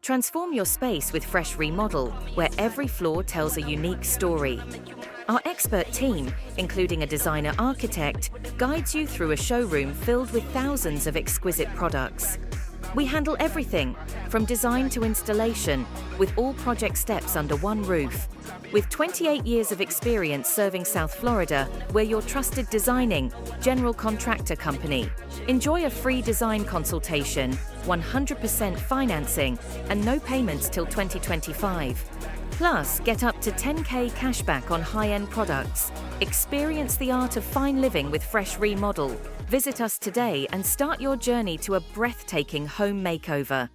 Transform your space with Fresh Remodel, where every floor tells a unique story. Our expert team, including a designer architect, guides you through a showroom filled with thousands of exquisite products. We handle everything, from design to installation, with all project steps under one roof. With 28 years of experience serving South Florida, we're your trusted designing, general contractor company. Enjoy a free design consultation, 100% financing, and no payments till 2025. Plus, get up to $10K cashback on high-end products. Experience the art of fine living with Fresh Remodel. Visit us today and start your journey to a breathtaking home makeover.